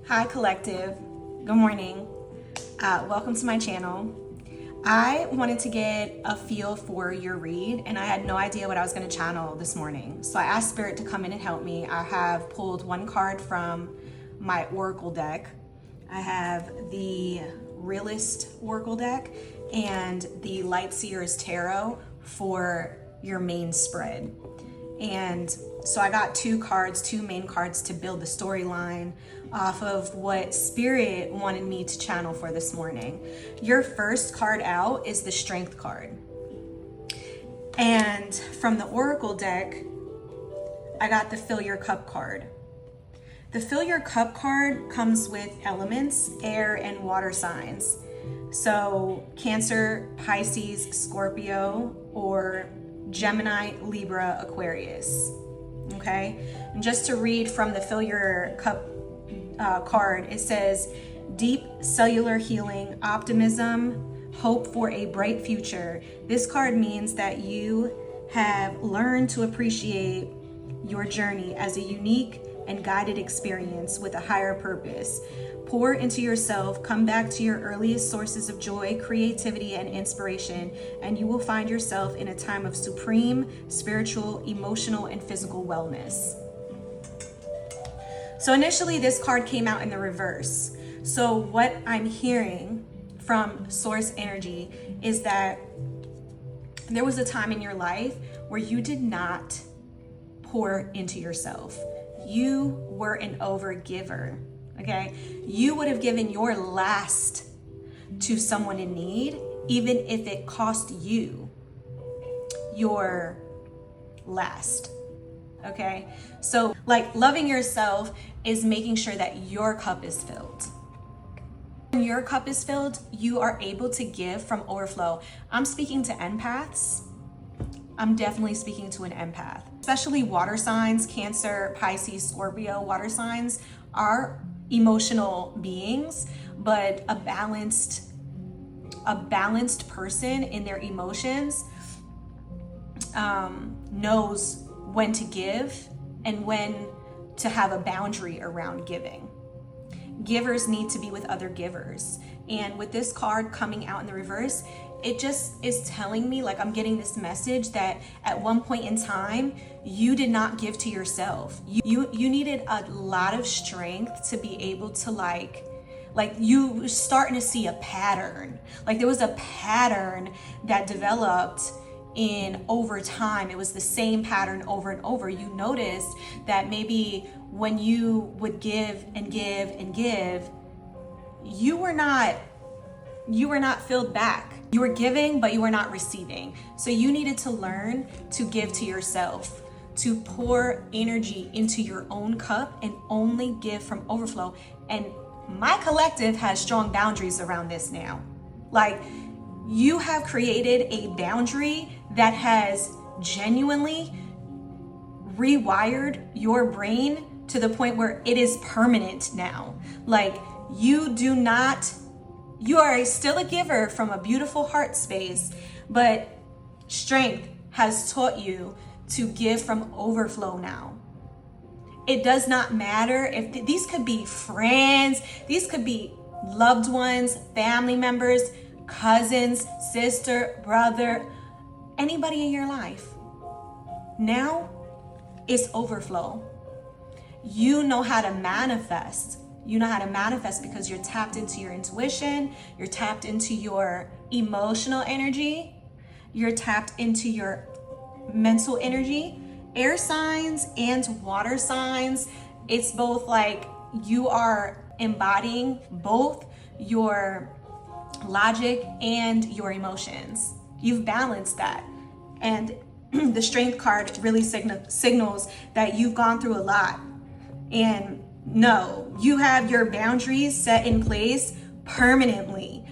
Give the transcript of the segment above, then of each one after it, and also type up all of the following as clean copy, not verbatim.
Hi Collective, good morning. Welcome to my channel. I wanted to get a feel for your read and I had no idea what I was going to channel this morning. So I asked Spirit to come in and help me. I have pulled one card from my Oracle deck. I have the Realist Oracle deck and the Light Seers Tarot for your main spread. And so I got two main cards to build the storyline off of what Spirit wanted me to channel for this morning. Your first card out is the Strength card. And from the Oracle deck, I got the Fill Your Cup card. The Fill Your Cup card comes with elements, air and water signs. So Cancer, Pisces, Scorpio, or Gemini, Libra, Aquarius. Okay, and just to read from the Fill Your Cup card, it says deep cellular healing, optimism, hope for a bright future. This card means that you have learned to appreciate your journey as a unique and guided experience with a higher purpose. Pour into yourself, come back to your earliest sources of joy, creativity, and inspiration, and you will find yourself in a time of supreme spiritual, emotional, and physical wellness. So initially, this card came out in the reverse. So what I'm hearing from Source Energy is that there was a time in your life where you did not pour into yourself. You were an overgiver. Okay, you would have given your last to someone in need, even if it cost you your last. Okay, so like loving yourself is making sure that your cup is filled. When your cup is filled, you are able to give from overflow. I'm speaking to empaths. I'm definitely speaking to an empath, especially water signs, Cancer, Pisces, Scorpio. Water signs are emotional beings, but a balanced person in their emotions knows when to give and when to have a boundary around giving. Givers need to be with other givers. And with this card coming out in the reverse, it just is telling me, like, I'm getting this message that at one point in time, you did not give to yourself. You needed a lot of strength to be able to like you were starting to see a pattern. Like there was a pattern that developed in over time. It was the same pattern over and over. You noticed that maybe when you would give and give and give, you were not filled back. You were giving, but you were not receiving. So you needed to learn to give to yourself, to pour energy into your own cup and only give from overflow. And my collective has strong boundaries around this now. Like, you have created a boundary that has genuinely rewired your brain to the point where it is permanent now. Like, you are still a giver from a beautiful heart space, but strength has taught you to give from overflow now. It does not matter if these could be friends, these could be loved ones, family members, cousins, sister, brother, anybody in your life. Now it's overflow. You know how to manifest. You know how to manifest because you're tapped into your intuition, you're tapped into your emotional energy, you're tapped into your mental energy. Air signs and water signs, it's both like you are embodying both your logic and your emotions. You've balanced that. And the Strength card really signals that you've gone through a lot. And no, you have your boundaries set in place permanently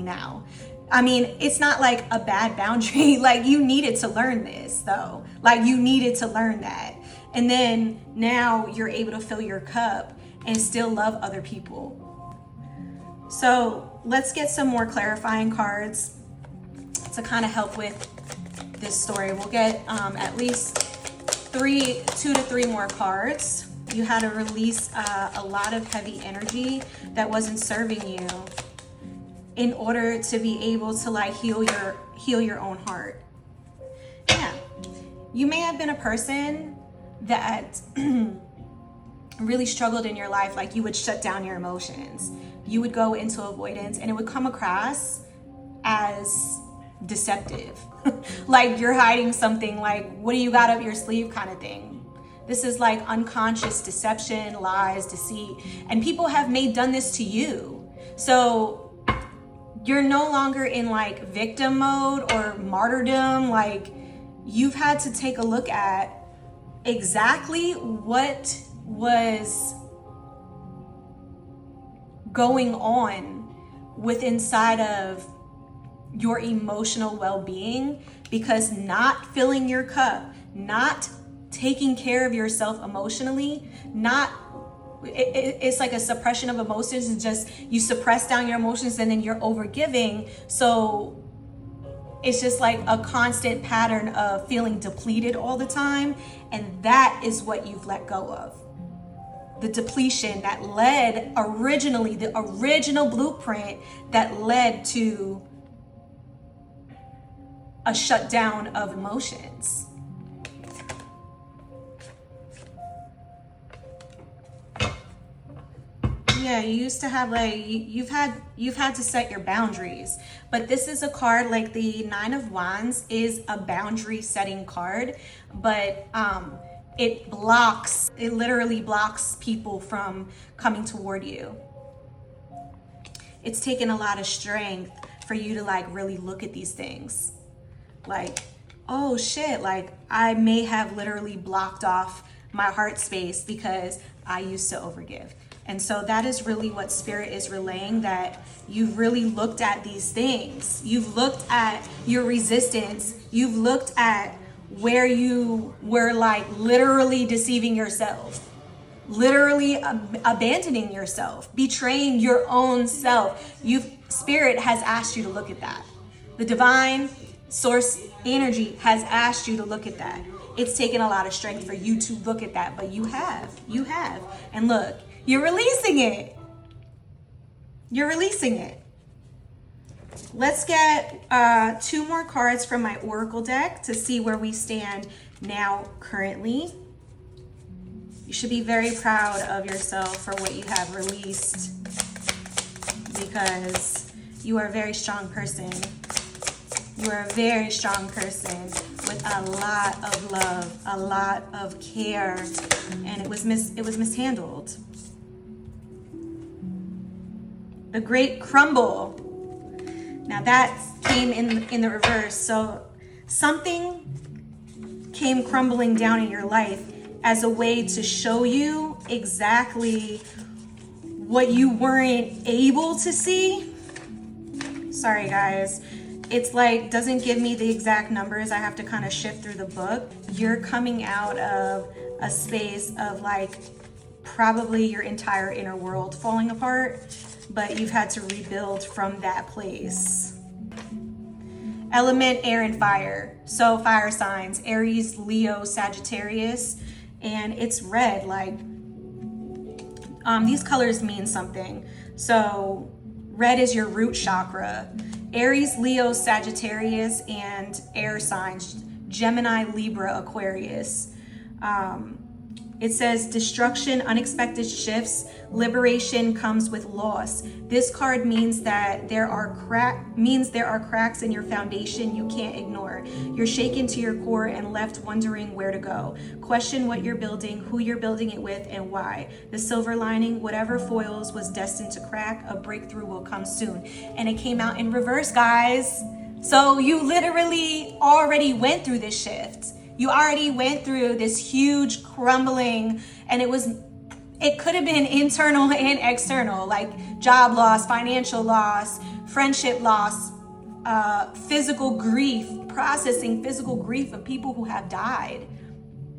now. I mean, it's not like a bad boundary. Like, you needed to learn this though. Like, you needed to learn that. And then now you're able to fill your cup and still love other people. So let's get some more clarifying cards to kind of help with this story. We'll get at least 2 to 3 more cards. You had to release a lot of heavy energy that wasn't serving you in order to be able to like heal your own heart. Yeah. You may have been a person that really struggled in your life, like you would shut down your emotions. You would go into avoidance and it would come across as deceptive. Like you're hiding something, like what do you got up your sleeve kind of thing. This is like unconscious deception, lies, deceit, and people have done this to you. So you're no longer in like victim mode or martyrdom. Like you've had to take a look at exactly what was going on with inside of your emotional well-being, because not filling your cup, not taking care of yourself emotionally, it's like a suppression of emotions. It's just you suppress down your emotions and then you're overgiving. So it's just like a constant pattern of feeling depleted all the time. And that is what you've let go of. The depletion that led originally, the original blueprint that led to a shutdown of emotions. Yeah, you used to have like, you've had to set your boundaries, but this is a card, like the Nine of Wands is a boundary setting card, but it literally blocks people from coming toward you. It's taken a lot of strength for you to like really look at these things. Like, oh shit, like I may have literally blocked off my heart space because I used to overgive. And so that is really what Spirit is relaying, that you've really looked at these things. You've looked at your resistance. You've looked at where you were like literally deceiving yourself, literally abandoning yourself, betraying your own self. Spirit has asked you to look at that. The divine source energy has asked you to look at that. It's taken a lot of strength for you to look at that, but you have. And look, you're releasing it. You're releasing it. Let's get 2 more cards from my Oracle deck to see where we stand now currently. You should be very proud of yourself for what you have released, because you are a very strong person. You are a very strong person with a lot of love, a lot of care, and it was mishandled. The Great Crumble. Now that came in the reverse. So something came crumbling down in your life as a way to show you exactly what you weren't able to see. Sorry guys. It's like, doesn't give me the exact numbers. I have to kind of shift through the book. You're coming out of a space of like probably your entire inner world falling apart, but you've had to rebuild from that place. Element, air and fire. So fire signs, Aries, Leo, Sagittarius, and it's red. Like these colors mean something. So red is your root chakra. Aries, Leo, Sagittarius, and air signs, Gemini, Libra, Aquarius. It says destruction, unexpected shifts, liberation comes with loss. This card means that there are cracks in your foundation you can't ignore. You're shaken to your core and left wondering where to go. Question what you're building, who you're building it with, and why. The silver lining, whatever foils was destined to crack, a breakthrough will come soon. And it came out in reverse, guys. So you literally already went through this shift. You already went through this huge crumbling, and it could have been internal and external, like job loss, financial loss, friendship loss, physical grief, processing physical grief of people who have died,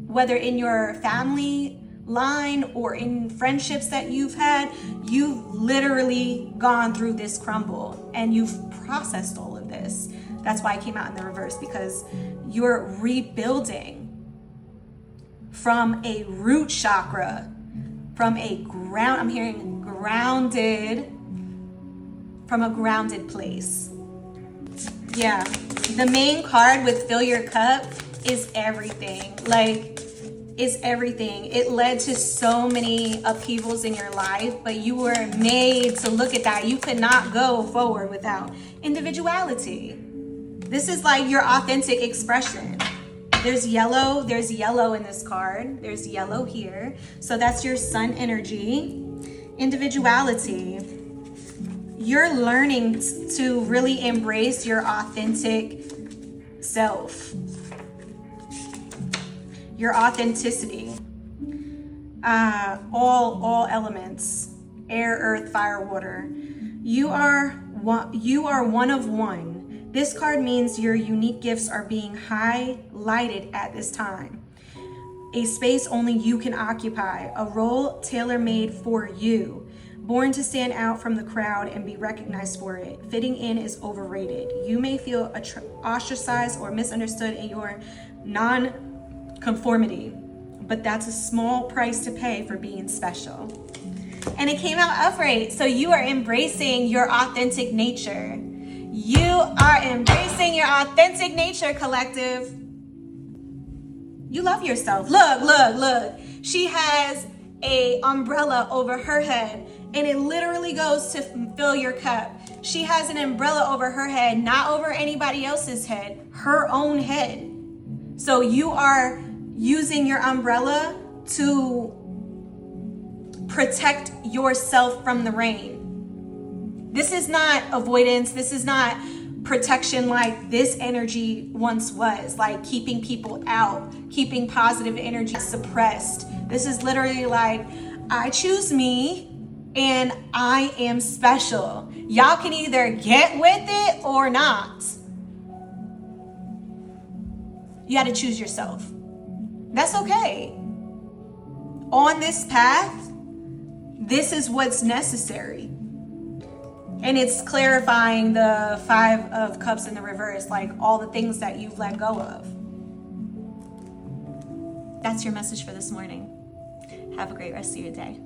whether in your family line or in friendships that you've had. You've literally gone through this crumble and you've processed all of this. That's why I came out in the reverse, because you're rebuilding from a root chakra. from I'm hearing grounded, from a grounded place. Yeah, the main card with fill your cup is everything. Like, is everything. It led to so many upheavals in your life, but you were made to look at that. You could not go forward without individuality. This is like your authentic expression. There's yellow in this card. There's yellow here. So that's your sun energy. Individuality. You're learning to really embrace your authentic self. Your authenticity. All elements. Air, earth, fire, water. You are one of one. This card means your unique gifts are being highlighted at this time. A space only you can occupy, a role tailor-made for you, born to stand out from the crowd and be recognized for it. Fitting in is overrated. You may feel ostracized or misunderstood in your non-conformity, but that's a small price to pay for being special. And it came out upright, so you are embracing your authentic nature. You are embracing your authentic nature, collective. You love yourself. Look. She has an umbrella over her head, and it literally goes to fill your cup. She has an umbrella over her head, not over anybody else's head, her own head. So you are using your umbrella to protect yourself from the rain. This is not avoidance. This is not protection like this energy once was, like keeping people out, keeping positive energy suppressed. This is literally like, I choose me and I am special. Y'all can either get with it or not. You got to choose yourself. That's okay. On this path, this is what's necessary. And it's clarifying the 5 of Cups in the reverse, like all the things that you've let go of. That's your message for this morning. Have a great rest of your day.